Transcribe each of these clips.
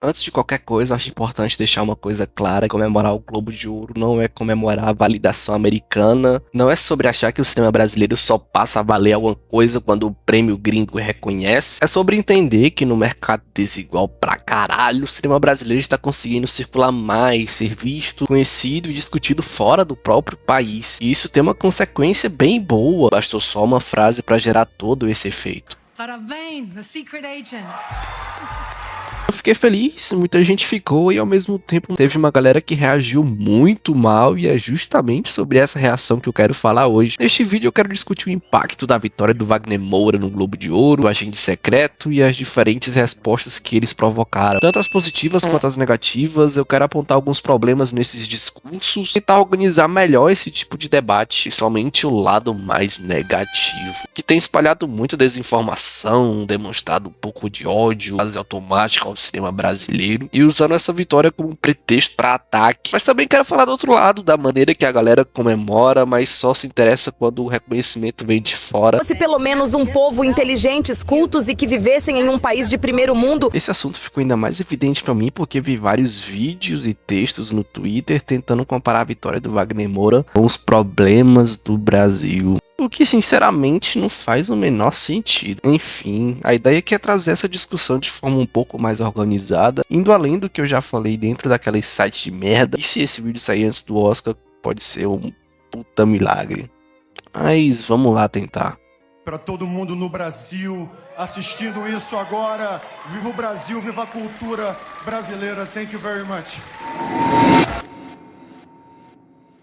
Antes de qualquer coisa, eu acho importante deixar uma coisa clara: comemorar o Globo de Ouro não é comemorar a validação americana, não é sobre achar que o cinema brasileiro só passa a valer alguma coisa quando o prêmio gringo reconhece, é sobre entender que no mercado desigual pra caralho, o cinema brasileiro está conseguindo circular mais, ser visto, conhecido e discutido fora do próprio país. E isso tem uma consequência bem boa, bastou só uma frase pra gerar todo esse efeito. Parabéns, the secret agent. Eu fiquei feliz, muita gente ficou e ao mesmo tempo teve uma galera que reagiu muito mal e é justamente sobre essa reação que eu quero falar hoje. Neste vídeo eu quero discutir o impacto da vitória do Wagner Moura no Globo de Ouro, o Agente Secreto e as diferentes respostas que eles provocaram. Tanto as positivas quanto as negativas, eu quero apontar alguns problemas nesses discursos e tentar organizar melhor esse tipo de debate, principalmente o lado mais negativo, que tem espalhado muita desinformação, demonstrado um pouco de ódio quase automático ao cinema brasileiro e usando essa vitória como um pretexto para ataque. Mas também quero falar do outro lado, da maneira que a galera comemora, mas só se interessa quando o reconhecimento vem de fora. Se pelo menos um povo inteligentes, cultos e que vivessem em um país de primeiro mundo. Esse assunto ficou ainda mais evidente para mim porque vi vários vídeos e textos no Twitter tentando comparar a vitória do Wagner Moura com os problemas do Brasil. O que sinceramente não faz o menor sentido. Enfim, a ideia aqui é trazer essa discussão de forma um pouco mais organizada, indo além do que eu já falei dentro daqueles sites de merda. E se esse vídeo sair antes do Oscar, pode ser um puta milagre. Mas vamos lá tentar. Para todo mundo no Brasil assistindo isso agora, viva o Brasil, viva a cultura brasileira. Thank you very much.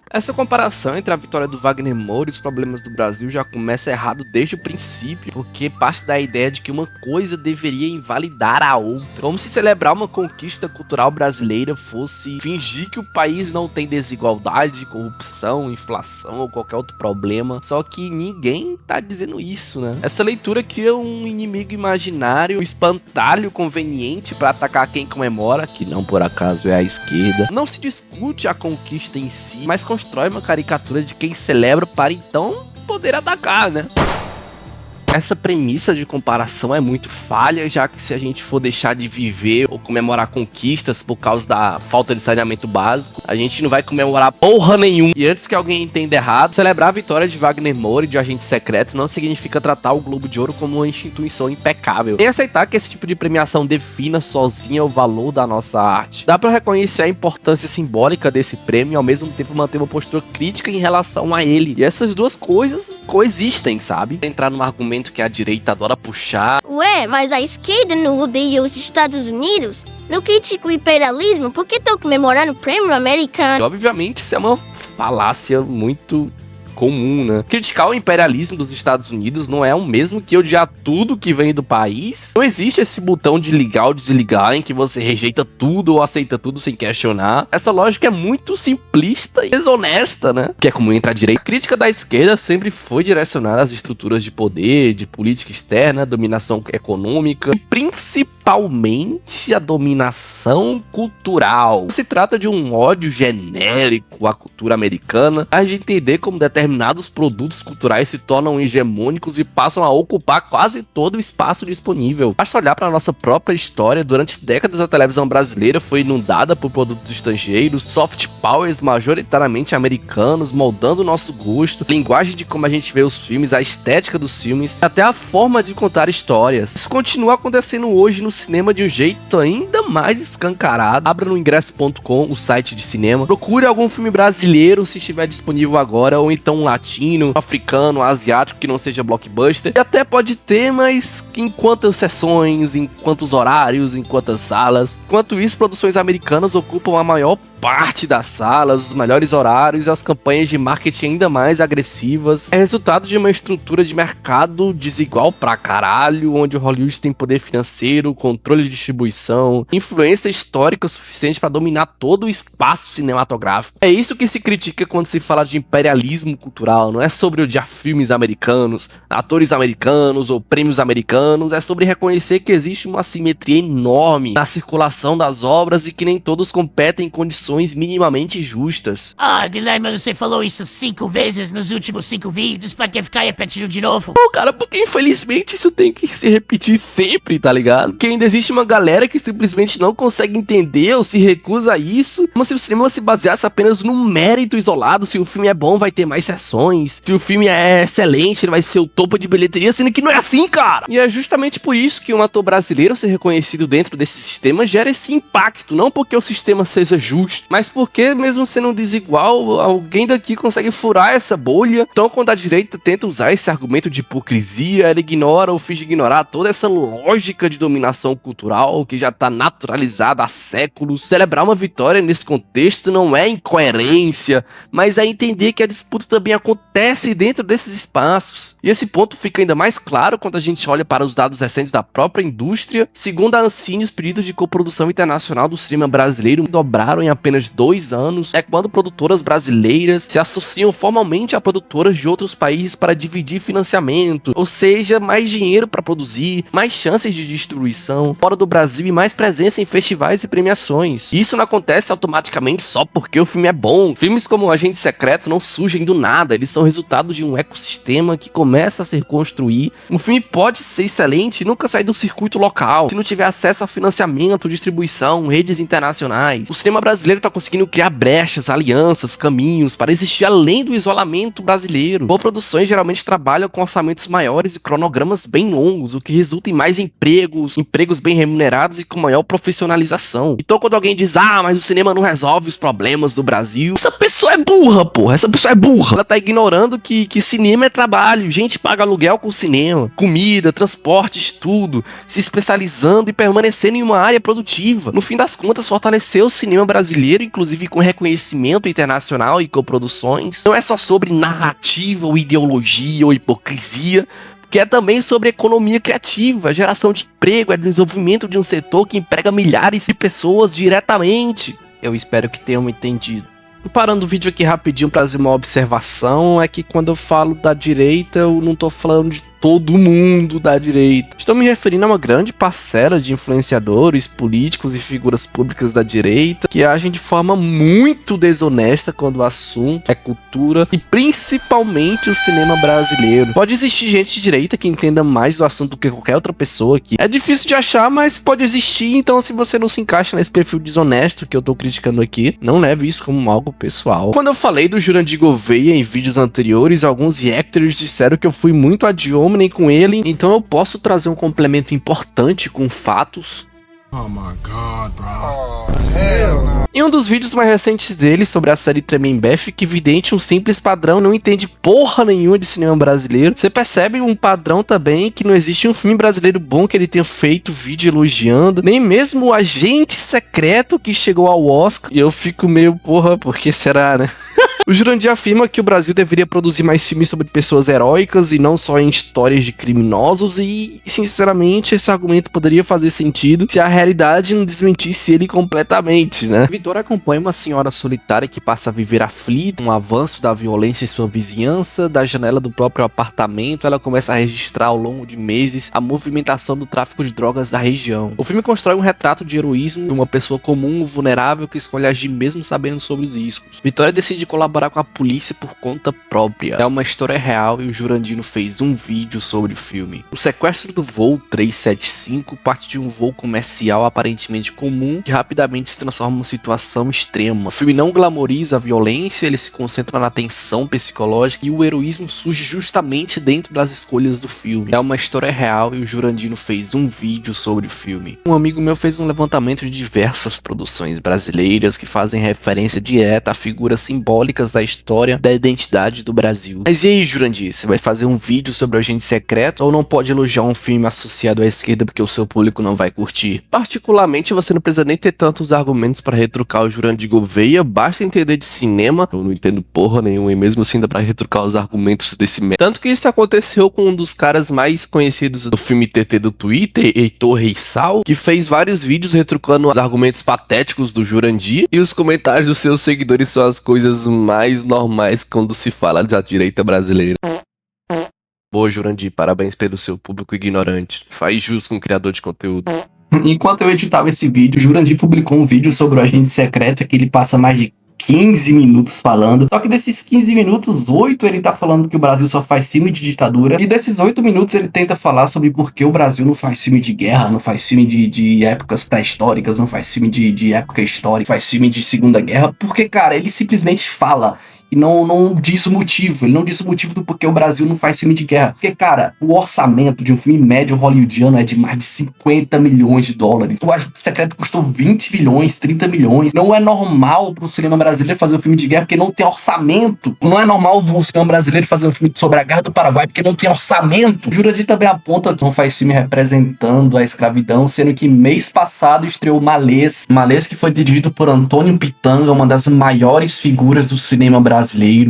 Essa comparação entre a vitória do Wagner Moura e os problemas do Brasil já começa errado desde o princípio, porque parte da ideia de que uma coisa deveria invalidar a outra, como se celebrar uma conquista cultural brasileira fosse fingir que o país não tem desigualdade, corrupção, inflação ou qualquer outro problema, só que ninguém tá dizendo isso, né? Essa leitura cria um inimigo imaginário, um espantalho conveniente para atacar quem comemora, que não por acaso é a esquerda. Não se discute a conquista em si, mas constrói uma caricatura de quem celebra para então poder atacar, né? Essa premissa de comparação é muito falha, já que se a gente for deixar de viver ou comemorar conquistas por causa da falta de saneamento básico, a gente não vai comemorar porra nenhuma. E antes que alguém entenda errado, celebrar a vitória de Wagner Moura e de Agente Secreto não significa tratar o Globo de Ouro como uma instituição impecável, nem aceitar que esse tipo de premiação defina sozinha o valor da nossa arte. Dá pra reconhecer a importância simbólica desse prêmio e ao mesmo tempo manter uma postura crítica em relação a ele. E essas duas coisas coexistem, sabe? Entrar num argumento que a direita adora puxar. Ué, mas a esquerda não odeia os Estados Unidos? Não critica o imperialismo? Por que estão comemorando o prêmio americano? E, obviamente, isso é uma falácia muito comum, né? Criticar o imperialismo dos Estados Unidos não é o mesmo que odiar tudo que vem do país. Não existe esse botão de ligar ou desligar em que você rejeita tudo ou aceita tudo sem questionar. Essa lógica é muito simplista e desonesta, né? Que é como entra a direita. A crítica da esquerda sempre foi direcionada às estruturas de poder, de política externa, dominação econômica e principalmente a dominação cultural. Não se trata de um ódio genérico à cultura americana, a de entender como determinados produtos culturais se tornam hegemônicos e passam a ocupar quase todo o espaço disponível. Basta olhar para a nossa própria história. Durante décadas a televisão brasileira foi inundada por produtos estrangeiros, soft powers majoritariamente americanos, moldando o nosso gosto, a linguagem de como a gente vê os filmes, a estética dos filmes, até a forma de contar histórias. Isso continua acontecendo hoje no cinema de um jeito ainda mais escancarado. Abra no ingresso.com, o site de cinema, procure algum filme brasileiro se estiver disponível agora, ou então um latino, africano, asiático que não seja blockbuster. E até pode ter, mas em quantas sessões, em quantos horários, em quantas salas. Enquanto isso, produções americanas ocupam a maior parte das salas, os melhores horários e as campanhas de marketing ainda mais agressivas. É resultado de uma estrutura de mercado desigual pra caralho, onde o Hollywood tem poder financeiro, controle de distribuição, influência histórica suficiente para dominar todo o espaço cinematográfico. É isso que se critica quando se fala de imperialismo cultural. Não é sobre odiar filmes americanos, atores americanos ou prêmios americanos, é sobre reconhecer que existe uma assimetria enorme na circulação das obras e que nem todos competem em condições premiações minimamente justas. Ah, Guilherme, você falou isso 5 vezes nos últimos 5 vídeos, pra que ficar repetindo de novo? Pô, cara, porque infelizmente isso tem que se repetir sempre, tá ligado? Porque ainda existe uma galera que simplesmente não consegue entender ou se recusa a isso, como se o cinema se baseasse apenas num mérito isolado. Se o filme é bom, vai ter mais sessões. Se o filme é excelente, ele vai ser o topo de bilheteria, sendo que não é assim, cara! E é justamente por isso que um ator brasileiro ser reconhecido dentro desse sistema gera esse impacto, não porque o sistema seja justo, mas porque, mesmo sendo desigual, alguém daqui consegue furar essa bolha. Então, quando a direita tenta usar esse argumento de hipocrisia, ela ignora ou finge ignorar toda essa lógica de dominação cultural que já tá naturalizada há séculos. Celebrar uma vitória nesse contexto não é incoerência, mas é entender que a disputa também acontece dentro desses espaços. E esse ponto fica ainda mais claro quando a gente olha para os dados recentes da própria indústria. Segundo a Ancine, os pedidos de coprodução internacional do cinema brasileiro dobraram em apenas 2 anos. É quando produtoras brasileiras se associam formalmente a produtoras de outros países para dividir financiamento, ou seja, mais dinheiro para produzir, mais chances de distribuição fora do Brasil e mais presença em festivais e premiações. Isso não acontece automaticamente só porque o filme é bom. Filmes como Agente Secreto não surgem do nada, eles são resultado de um ecossistema que começa a se construir. Um filme pode ser excelente e nunca sair do circuito local, se não tiver acesso a financiamento, distribuição, redes internacionais. O cinema brasileiro tá conseguindo criar brechas, alianças, caminhos para existir além do isolamento brasileiro. Boas produções geralmente trabalham com orçamentos maiores e cronogramas bem longos, o que resulta em mais empregos bem remunerados e com maior profissionalização. Então quando alguém diz, mas o cinema não resolve os problemas do Brasil, essa pessoa é burra, porra, essa pessoa é burra. Ela tá ignorando que cinema é trabalho, gente paga aluguel com cinema, comida, transporte, estudo, se especializando e permanecendo em uma área produtiva. No fim das contas, fortalecer o cinema brasileiro, inclusive com reconhecimento internacional e coproduções, não é só sobre narrativa ou ideologia ou hipocrisia, que é também sobre economia criativa, geração de emprego, é desenvolvimento de um setor que emprega milhares de pessoas diretamente. Eu espero que tenham entendido. Parando o vídeo aqui rapidinho para fazer uma observação, é que quando eu falo da direita, eu não tô falando de todo mundo da direita. Estou me referindo a uma grande parcela de influenciadores, políticos e figuras públicas da direita que agem de forma muito desonesta quando o assunto é cultura e principalmente o cinema brasileiro. Pode existir gente de direita que entenda mais do assunto do que qualquer outra pessoa aqui. É difícil de achar, mas pode existir, então se você não se encaixa nesse perfil desonesto que eu tô criticando aqui, não leve isso como algo pessoal. Quando eu falei do Jurandir Gouveia em vídeos anteriores, alguns reactors disseram que eu fui muito ad hominem com ele, então eu posso trazer um complemento importante com fatos. Oh my god, bro. Oh, hell no. Em um dos vídeos mais recentes dele sobre a série Tremembé, fica evidente um simples padrão, não entende porra nenhuma de cinema brasileiro. Você percebe um padrão também que não existe um filme brasileiro bom que ele tenha feito vídeo elogiando, nem mesmo o Agente Secreto que chegou ao Oscar. E eu fico meio, porra, por que será, né? O Jurandir afirma que o Brasil deveria produzir mais filmes sobre pessoas heróicas e não só em histórias de criminosos e, sinceramente, esse argumento poderia fazer sentido se a realidade não desmentisse ele completamente, né? Vitor acompanha uma senhora solitária que passa a viver aflita, um avanço da violência em sua vizinhança, da janela do próprio apartamento, ela começa a registrar ao longo de meses a movimentação do tráfico de drogas da região. O filme constrói um retrato de heroísmo de uma pessoa comum, vulnerável, que escolhe agir mesmo sabendo sobre os riscos. Vitória decide colaborar com a polícia por conta própria. É uma história real e o Jurandino fez um vídeo sobre o filme. O sequestro do voo 375 parte de um voo comercial aparentemente comum que rapidamente se transforma em uma situação extrema. O filme não glamoriza a violência, ele se concentra na tensão psicológica e o heroísmo surge justamente dentro das escolhas do filme. É uma história real e o Jurandino fez um vídeo sobre o filme. Um amigo meu fez um levantamento de diversas produções brasileiras que fazem referência direta a figuras simbólicas da história da identidade do Brasil. Mas e aí, Jurandir, você vai fazer um vídeo sobre o Agente Secreto ou não pode elogiar um filme associado à esquerda porque o seu público não vai curtir? Particularmente, você não precisa nem ter tantos argumentos para retrucar o Jurandir Gouveia, basta entender de cinema. Eu não entendo porra nenhuma e mesmo assim dá pra retrucar os argumentos desse Tanto que isso aconteceu com um dos caras mais conhecidos do filme TT do Twitter, Heitor Reissal, que fez vários vídeos retrucando os argumentos patéticos do Jurandir, e os comentários dos seus seguidores são as coisas mais normais quando se fala da direita brasileira. Boa, Jurandir, parabéns pelo seu público ignorante. Faz jus com o criador de conteúdo. Enquanto eu editava esse vídeo, o Jurandir publicou um vídeo sobre o agente secreto que ele passa mais de 15 minutos falando. Só que desses 15 minutos, 8 ele tá falando que o Brasil só faz filme de ditadura. E desses 8 minutos ele tenta falar sobre por que o Brasil não faz filme de guerra, não faz filme de épocas pré-históricas, não faz filme de época histórica, faz filme de Segunda Guerra. Porque, cara, ele simplesmente fala e não diz o motivo. Ele não diz o motivo do porquê o Brasil não faz filme de guerra. Porque, cara, o orçamento de um filme médio hollywoodiano é de mais de 50 milhões de dólares. O Agente Secreto custou 20 milhões, 30 milhões. Não é normal pro cinema brasileiro fazer um filme de guerra porque não tem orçamento. Não é normal o cinema brasileiro fazer um filme sobre a Guerra do Paraguai porque não tem orçamento. O Jurandir também aponta que não faz filme representando a escravidão, sendo que mês passado estreou Malês. Malês, que foi dirigido por Antônio Pitanga, uma das maiores figuras do cinema brasileiro.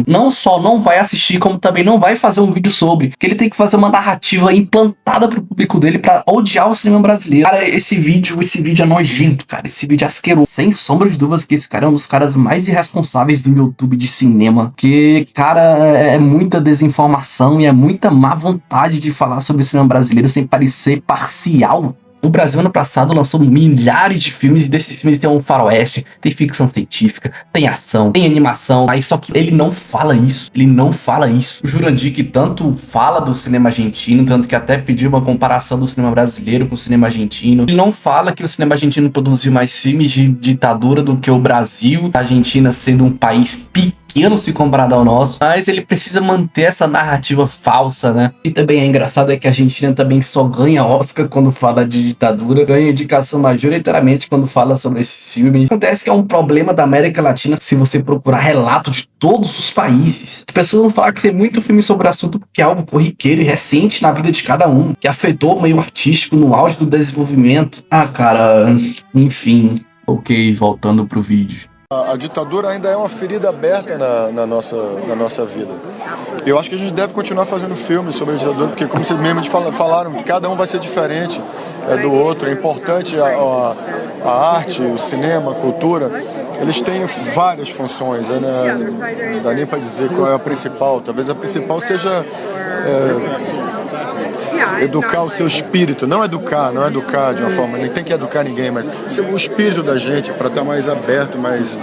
Não só não vai assistir, como também não vai fazer um vídeo sobre, que ele tem que fazer uma narrativa implantada pro público dele pra odiar o cinema brasileiro. Cara, esse vídeo é nojento, cara. Esse vídeo é asqueroso. Sem sombra de dúvidas que esse cara é um dos caras mais irresponsáveis do YouTube de cinema. Que, cara, é muita desinformação e é muita má vontade de falar sobre o cinema brasileiro sem parecer parcial. O Brasil, ano passado, lançou milhares de filmes e desses filmes tem um faroeste, tem ficção científica, tem ação, tem animação. Aí só que ele não fala isso. Ele não fala isso. O Jurandir, que tanto fala do cinema argentino, tanto que até pediu uma comparação do cinema brasileiro com o cinema argentino. Ele não fala que o cinema argentino produziu mais filmes de ditadura do que o Brasil, a Argentina sendo um país pequeno se comparado ao nosso, mas ele precisa manter essa narrativa falsa, né? E também é engraçado é que a Argentina também só ganha Oscar quando fala de ditadura, ganha indicação majoritariamente quando fala sobre esses filmes. Acontece que é um problema da América Latina se você procurar relatos de todos os países. As pessoas vão falar que tem muito filme sobre o assunto porque é algo corriqueiro e recente na vida de cada um, que afetou o meio artístico no auge do desenvolvimento. Ah, cara, enfim. Ok, voltando pro vídeo. A ditadura ainda é uma ferida aberta na nossa vida. Eu acho que a gente deve continuar fazendo filmes sobre a ditadura, porque, como vocês mesmos falaram, cada um vai ser diferente do outro. É importante a arte, o cinema, a cultura. Eles têm várias funções, né? Não dá nem para dizer qual é a principal. Talvez a principal seja educar o seu espírito, não educar de uma forma, nem tem que educar ninguém, mas o espírito da gente para estar mais aberto, mas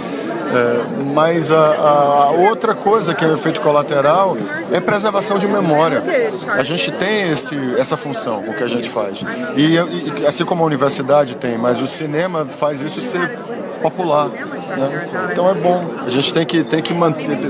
a outra coisa que é o efeito colateral é preservação de memória. A gente tem essa função com o que a gente faz, e assim como a universidade tem, mas o cinema faz isso ser popular, né? Então é bom, a gente tem que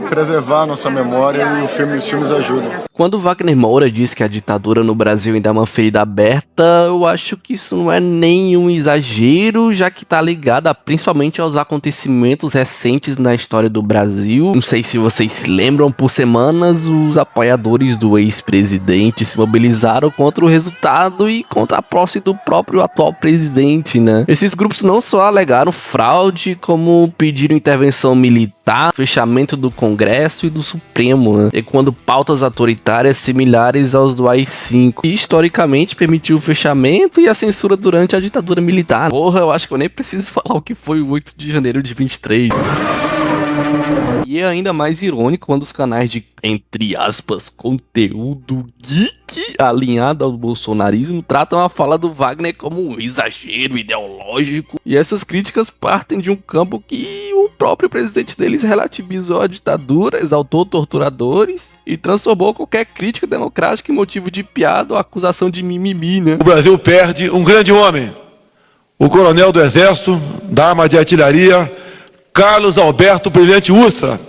preservar a nossa memória e os filmes ajudam. Quando Wagner Moura diz que a ditadura no Brasil ainda é uma ferida aberta, eu acho que isso não é nenhum exagero, já que tá ligada principalmente aos acontecimentos recentes na história do Brasil. Não sei se vocês se lembram, por semanas os apoiadores do ex-presidente se mobilizaram contra o resultado e contra a posse do próprio atual presidente, né? Esses grupos não só alegaram fraude, como pediram intervenção militar, fechamento do Congresso e do Supremo, né? E quando pautas autoritárias similares aos do AI-5, que historicamente permitiu o fechamento e a censura durante a ditadura militar. Porra, eu acho que eu nem preciso falar o que foi o 8 de janeiro de 23. E é ainda mais irônico quando os canais de, entre aspas, conteúdo geek alinhado ao bolsonarismo tratam a fala do Wagner como um exagero ideológico. E essas críticas partem de um campo que o próprio presidente deles relativizou a ditadura, exaltou torturadores e transformou qualquer crítica democrática em motivo de piada ou acusação de mimimi, né? O Brasil perde um grande homem, o coronel do Exército, da Arma de Artilharia, Carlos Alberto Brilhante Ustra,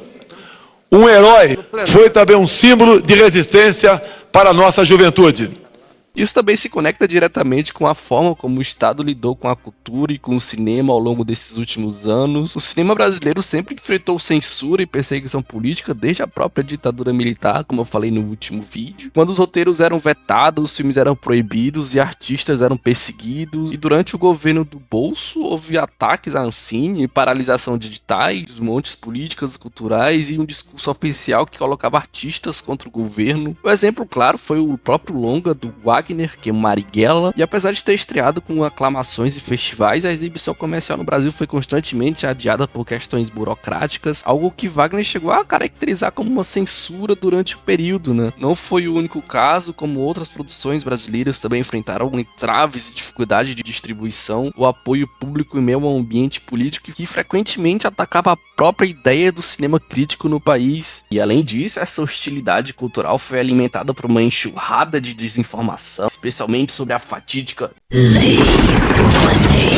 um herói, foi também um símbolo de resistência para a nossa juventude. Isso também se conecta diretamente com a forma como o Estado lidou com a cultura e com o cinema ao longo desses últimos anos. O cinema brasileiro sempre enfrentou censura e perseguição política desde a própria ditadura militar, como eu falei no último vídeo. Quando os roteiros eram vetados, os filmes eram proibidos e artistas eram perseguidos. E durante o governo do Bolso, houve ataques à Ancine, paralisação de editais, desmontes políticas e culturais e um discurso oficial que colocava artistas contra o governo. Um exemplo claro foi o próprio longa do Wagner Wagner que Marighella, e apesar de ter estreado com aclamações e festivais, a exibição comercial no Brasil foi constantemente adiada por questões burocráticas, algo que Wagner chegou a caracterizar como uma censura durante o período, né? Não foi o único caso, como outras produções brasileiras também enfrentaram entraves e dificuldade de distribuição, o apoio público em meio a um ambiente político que frequentemente atacava a própria ideia do cinema crítico no país. E além disso, essa hostilidade cultural foi alimentada por uma enxurrada de desinformação, especialmente sobre a fatídica Lei Rouanet.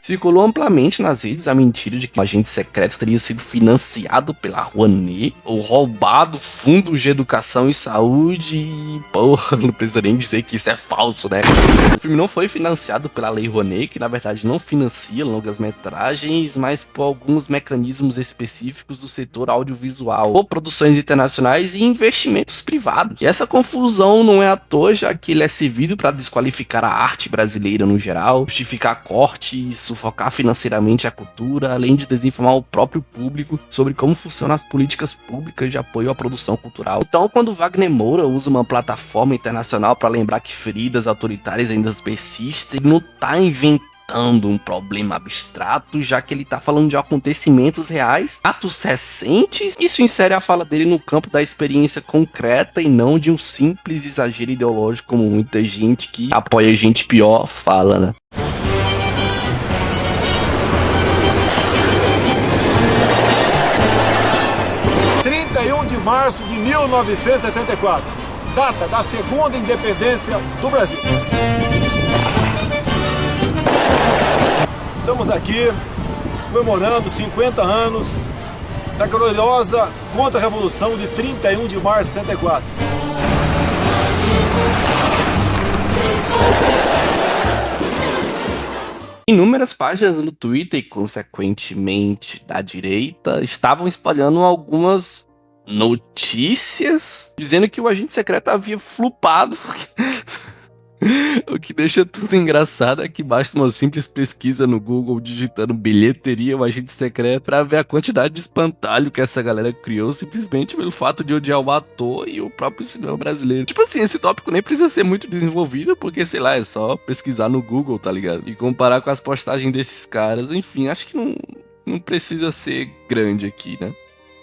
Circulou amplamente nas redes a mentira de que o agente secreto teria sido financiado pela Rouanet ou roubado fundos de educação e saúde e... porra, não precisa nem dizer que isso é falso, né? O filme não foi financiado pela Lei Rouanet, que na verdade não financia longas-metragens, mas por alguns mecanismos específicos do setor audiovisual, ou produções internacionais e investimentos privados. E essa confusão não é à toa, já que ele é servido para desqualificar a arte brasileira no geral, justificar cortes, sufocar financeiramente a cultura, além de desinformar o próprio público sobre como funcionam as políticas públicas de apoio à produção cultural. Então, quando Wagner Moura usa uma plataforma internacional para lembrar que feridas autoritárias ainda persistem, ele não tá inventando um problema abstrato, já que ele tá falando de acontecimentos reais, atos recentes. Isso insere a fala dele no campo da experiência concreta e não de um simples exagero ideológico, como muita gente que apoia gente pior fala, né? De março de 1964, data da segunda independência do Brasil. Estamos aqui comemorando 50 anos da gloriosa contra-revolução de 31 de março de 64. Inúmeras páginas no Twitter e, consequentemente, da direita, estavam espalhando algumas notícias dizendo que o agente secreto havia flopado. O que deixa tudo engraçado é que basta uma simples pesquisa no Google digitando bilheteria o agente secreto pra ver a quantidade de espantalho que essa galera criou simplesmente pelo fato de odiar o ator e o próprio cinema brasileiro. Tipo assim, esse tópico nem precisa ser muito desenvolvido, porque sei lá, é só pesquisar no Google, tá ligado? E comparar com as postagens desses caras, enfim, acho que não precisa ser grande aqui, né?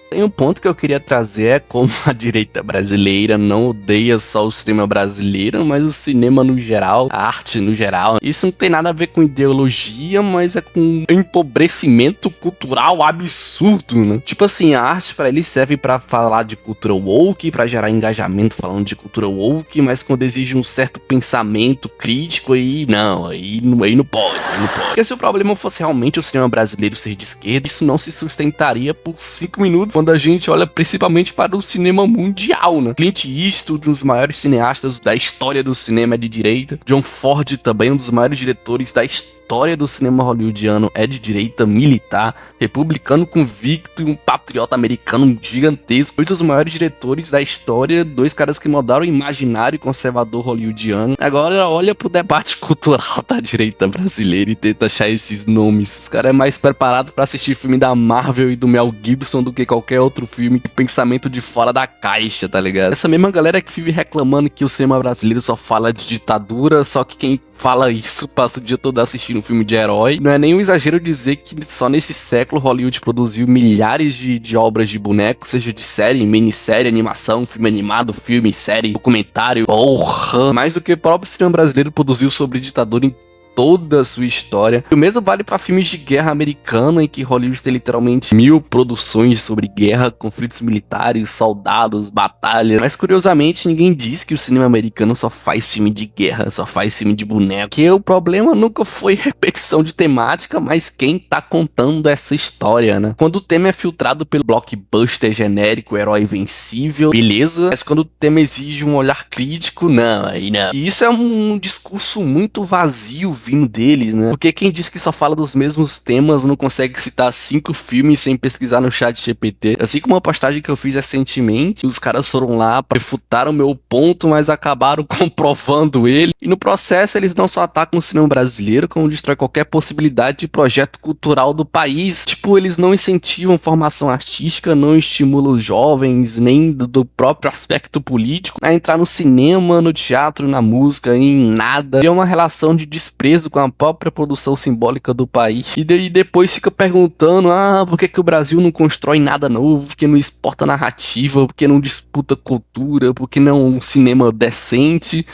Tem um ponto que eu queria trazer, é como a direita brasileira não odeia só o cinema brasileiro, mas o cinema no geral, a arte no geral. Isso não tem nada a ver com ideologia, mas é com um empobrecimento cultural absurdo, né? Tipo assim, a arte pra eles serve pra falar de cultura woke, pra gerar engajamento falando de cultura woke, mas quando exige um certo pensamento crítico, aí não pode. Porque se o problema fosse realmente o cinema brasileiro ser de esquerda, isso não se sustentaria por 5 minutos, quando a gente olha principalmente para o cinema mundial, né? Clint Eastwood, um dos maiores cineastas da história do cinema, é de direita. John Ford, também um dos maiores diretores da história do cinema hollywoodiano, é de direita militar, republicano convicto e um patriota americano gigantesco. Dois dos maiores diretores da história, dois caras que mudaram o imaginário conservador hollywoodiano. Agora olha pro debate cultural da direita brasileira e tenta achar esses nomes. Os caras é mais preparado pra assistir filme da Marvel e do Mel Gibson do que qualquer outro filme de pensamento de fora da caixa, tá ligado? Essa mesma galera que vive reclamando que o cinema brasileiro só fala de ditadura, só que quem fala isso passa o dia todo assistindo um filme de herói. Não é nenhum exagero dizer que só nesse século Hollywood produziu milhares de obras de boneco, seja de série, minissérie, animação, filme animado, filme, série, documentário, porra! Mais do que o próprio cinema brasileiro produziu sobre ditadura em toda a sua história. E o mesmo vale para filmes de guerra americana, em que Hollywood tem literalmente 1000 produções sobre guerra, conflitos militares, soldados, batalhas. Mas curiosamente ninguém diz que o cinema americano só faz filme de guerra, só faz filme de boneco. Que o problema nunca foi repetição de temática, mas quem tá contando essa história, né? Quando o tema é filtrado pelo blockbuster genérico, herói invencível, beleza. Mas quando o tema exige um olhar crítico, não, aí não. E isso é um discurso muito vazio vindo deles, né? Porque quem diz que só fala dos mesmos temas não consegue citar 5 filmes sem pesquisar no chat GPT. Assim como uma postagem que eu fiz recentemente, os caras foram lá, refutaram o meu ponto, mas acabaram comprovando ele. E no processo eles não só atacam o cinema brasileiro, como destrói qualquer possibilidade de projeto cultural do país. Tipo, eles não incentivam formação artística, não estimulam os jovens, nem do próprio aspecto político, a entrar no cinema, no teatro, na música, em nada. É uma relação de desprezo com a própria produção simbólica do país. E depois fica perguntando, por que o Brasil não constrói nada novo, por que não exporta narrativa, por que não disputa cultura, por que não um cinema decente?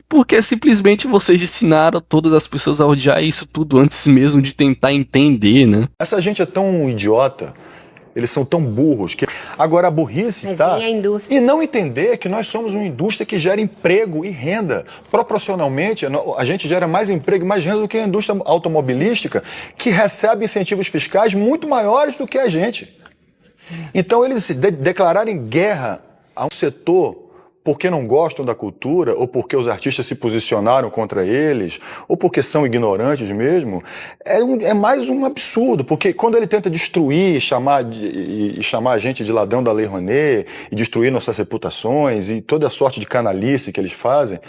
Porque simplesmente vocês ensinaram todas as pessoas a odiar isso tudo antes mesmo de tentar entender, né? Essa gente é tão idiota, eles são tão burros, que agora a burrice tá... E não entender que nós somos uma indústria que gera emprego e renda. Proporcionalmente, a gente gera mais emprego e mais renda do que a indústria automobilística, que recebe incentivos fiscais muito maiores do que a gente. Então eles declararem guerra a um setor porque não gostam da cultura, ou porque os artistas se posicionaram contra eles, ou porque são ignorantes mesmo, é mais um absurdo, porque quando ele tenta destruir e chamar a gente de ladrão da Lei Rouanet, e destruir nossas reputações, e toda a sorte de canalice que eles fazem,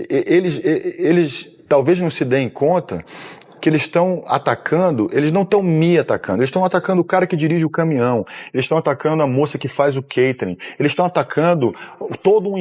eles talvez não se deem conta que eles estão atacando, eles não estão me atacando, eles estão atacando o cara que dirige o caminhão, eles estão atacando a moça que faz o catering, eles estão atacando toda uma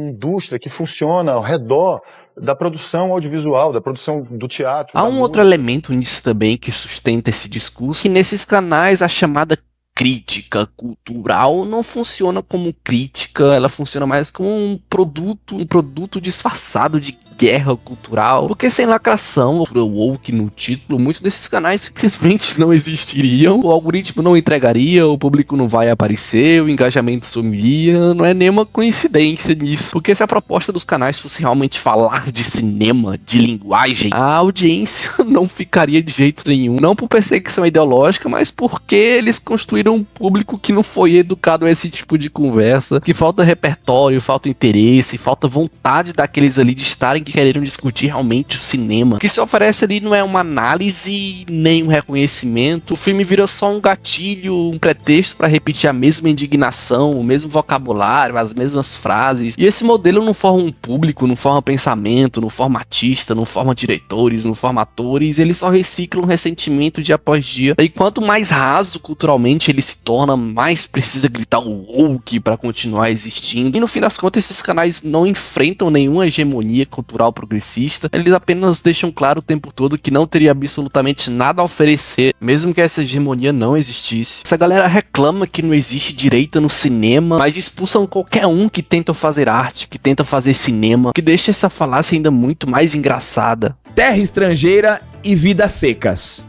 indústria que funciona ao redor da produção audiovisual, da produção do teatro. Há um outro elemento nisso também que sustenta esse discurso, que nesses canais a chamada crítica cultural não funciona como crítica, ela funciona mais como um produto disfarçado de guerra cultural, porque sem lacração, por woke no título, muitos desses canais simplesmente não existiriam, o algoritmo não entregaria, o público não vai aparecer, o engajamento sumiria, não é nenhuma coincidência nisso, porque se a proposta dos canais fosse realmente falar de cinema, de linguagem, a audiência não ficaria de jeito nenhum, não por perseguição ideológica, mas porque eles construíram um público que não foi educado a esse tipo de conversa, que falta repertório, falta interesse, falta vontade daqueles ali de estarem que querem discutir realmente o cinema. O que se oferece ali não é uma análise, nem um reconhecimento. O filme vira só um gatilho, um pretexto para repetir a mesma indignação, o mesmo vocabulário, as mesmas frases. E esse modelo não forma um público, não forma pensamento, não forma artista, não forma diretores, não forma atores. Ele só recicla um ressentimento dia após dia. E quanto mais raso culturalmente ele se torna, mais precisa gritar o woke para continuar existindo. E no fim das contas, esses canais não enfrentam nenhuma hegemonia cultural progressista, eles apenas deixam claro o tempo todo que não teria absolutamente nada a oferecer, mesmo que essa hegemonia não existisse. Essa galera reclama que não existe direita no cinema, mas expulsam qualquer um que tenta fazer arte, que tenta fazer cinema, que deixa essa falácia ainda muito mais engraçada. Terra Estrangeira e Vidas Secas.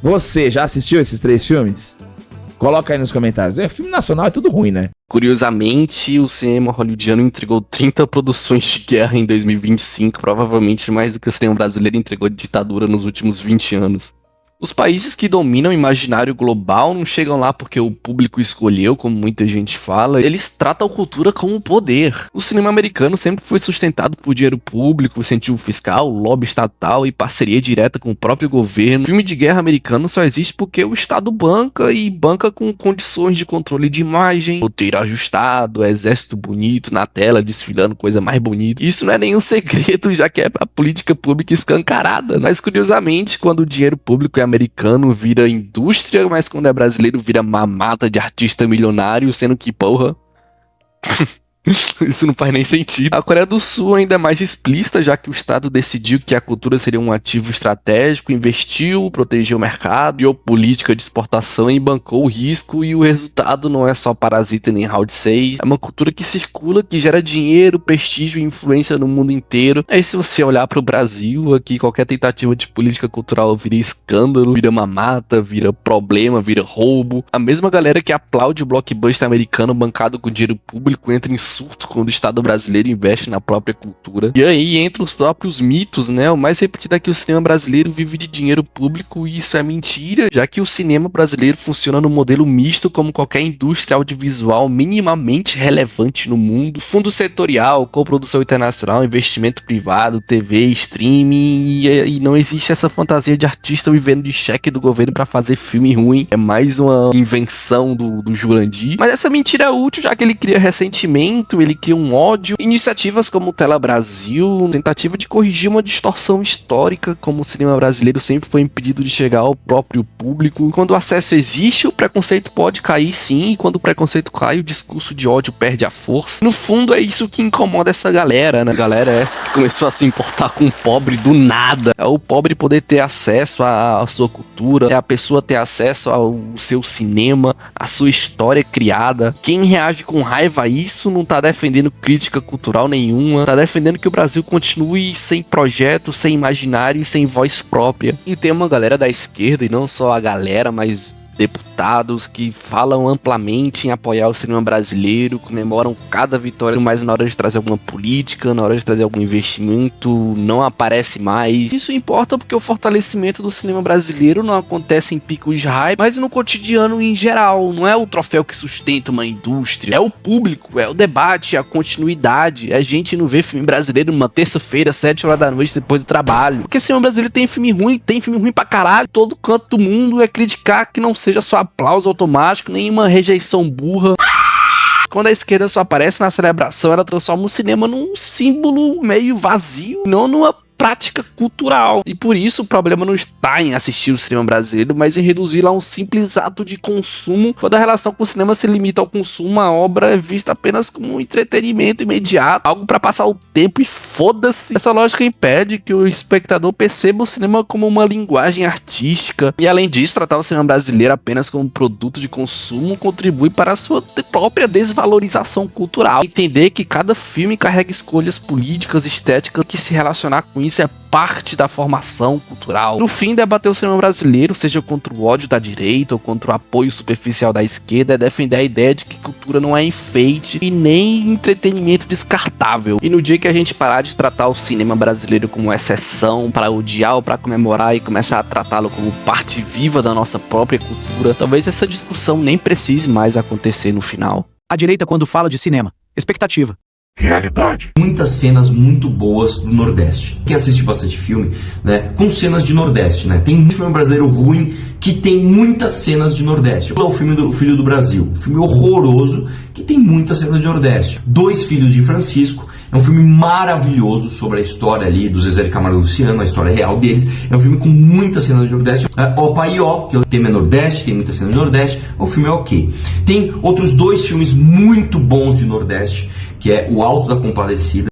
Você já assistiu esses 3 filmes? Coloca aí nos comentários. Filme nacional é tudo ruim, né? Curiosamente, o cinema hollywoodiano entregou 30 produções de guerra em 2025, provavelmente mais do que o cinema brasileiro entregou de ditadura nos últimos 20 anos. Os países que dominam o imaginário global não chegam lá porque o público escolheu, como muita gente fala, eles tratam a cultura como poder. O cinema americano sempre foi sustentado por dinheiro público, incentivo fiscal, lobby estatal e parceria direta com o próprio governo. O filme de guerra americano só existe porque o Estado banca e banca com condições de controle de imagem, roteiro ajustado, exército bonito na tela, desfilando coisa mais bonita. Isso não é nenhum segredo, já que é a política pública escancarada. Mas curiosamente, quando o dinheiro público é americano vira indústria, mas quando é brasileiro vira mamata de artista milionário, sendo que, porra... Isso não faz nem sentido. A Coreia do Sul ainda é mais explícita, já que o Estado decidiu que a cultura seria um ativo estratégico, investiu, protegeu o mercado, criou política de exportação e bancou o risco, e o resultado não é só Parasita nem Round 6, é uma cultura que circula, que gera dinheiro, prestígio e influência no mundo inteiro. Aí se você olhar pro Brasil, aqui qualquer tentativa de política cultural vira escândalo, vira mamata, vira problema, vira roubo. A mesma galera que aplaude o blockbuster americano bancado com dinheiro público entra em absurdo quando o Estado brasileiro investe na própria cultura. E aí entram os próprios mitos, né? O mais repetido é que o cinema brasileiro vive de dinheiro público, e isso é mentira, já que o cinema brasileiro funciona no modelo misto como qualquer indústria audiovisual minimamente relevante no mundo. Fundo setorial, coprodução internacional, investimento privado, TV, streaming, e não existe essa fantasia de artista vivendo de cheque do governo pra fazer filme ruim. É mais uma invenção do Jurandir. Mas essa mentira é útil, já que ele cria ressentimento, ele cria um ódio. Iniciativas como o Tela Brasil, tentativa de corrigir uma distorção histórica, como o cinema brasileiro sempre foi impedido de chegar ao próprio público. Quando o acesso existe, o preconceito pode cair sim, e quando o preconceito cai, o discurso de ódio perde a força. No fundo, é isso que incomoda essa galera, né? A galera é essa que começou a se importar com o pobre do nada. É o pobre poder ter acesso à sua cultura, é a pessoa ter acesso ao seu cinema, à sua história criada. Quem reage com raiva a isso não tá defendendo crítica cultural nenhuma, tá defendendo que o Brasil continue sem projeto, sem imaginário e sem voz própria. E tem uma galera da esquerda, e não só a galera, mas deputados que falam amplamente em apoiar o cinema brasileiro, comemoram cada vitória, mas na hora de trazer alguma política, na hora de trazer algum investimento, não aparece mais. Isso importa porque o fortalecimento do cinema brasileiro não acontece em picos de hype, mas no cotidiano em geral. Não é o troféu que sustenta uma indústria, é o público, é o debate, é a continuidade. É gente não ver filme brasileiro numa terça-feira, 7 horas da noite, depois do trabalho. Porque cinema brasileiro tem filme ruim pra caralho. Todo canto do mundo é criticar que não seja só aplauso automático, nenhuma rejeição burra. Quando a esquerda só aparece na celebração, ela transforma o cinema num símbolo meio vazio, não numa prática cultural. E por isso o problema não está em assistir o cinema brasileiro, mas em reduzi-lo a um simples ato de consumo. Quando a relação com o cinema se limita ao consumo, a obra é vista apenas como um entretenimento imediato, algo para passar o tempo e foda-se. Essa lógica impede que o espectador perceba o cinema como uma linguagem artística, e além disso, tratar o cinema brasileiro apenas como um produto de consumo contribui para a sua própria desvalorização cultural. Entender que cada filme carrega escolhas políticas, estéticas, que se relacionar com isso é parte da formação cultural. No fim, debater o cinema brasileiro, seja contra o ódio da direita ou contra o apoio superficial da esquerda, é defender a ideia de que cultura não é enfeite e nem entretenimento descartável. E no dia que a gente parar de tratar o cinema brasileiro como exceção, para odiar ou para comemorar, e começar a tratá-lo como parte viva da nossa própria cultura, talvez essa discussão nem precise mais acontecer no final. A direita, quando fala de cinema, expectativa. Realidade. Muitas cenas muito boas do Nordeste. Quem assiste bastante filme, né, com cenas de Nordeste, né? Tem muito filme brasileiro ruim que tem muitas cenas de Nordeste. O filme do Filho do Brasil, filme horroroso que tem muitas cenas de Nordeste. Dois Filhos de Francisco é um filme maravilhoso sobre a história ali do Zezé de Camargo e Luciano, a história real deles. É um filme com muitas cenas de Nordeste. Opa e Ó, que o tema é Nordeste, tem muitas cenas de Nordeste. O filme é ok. Tem outros dois filmes muito bons de Nordeste, que é O Alto da Compadecida.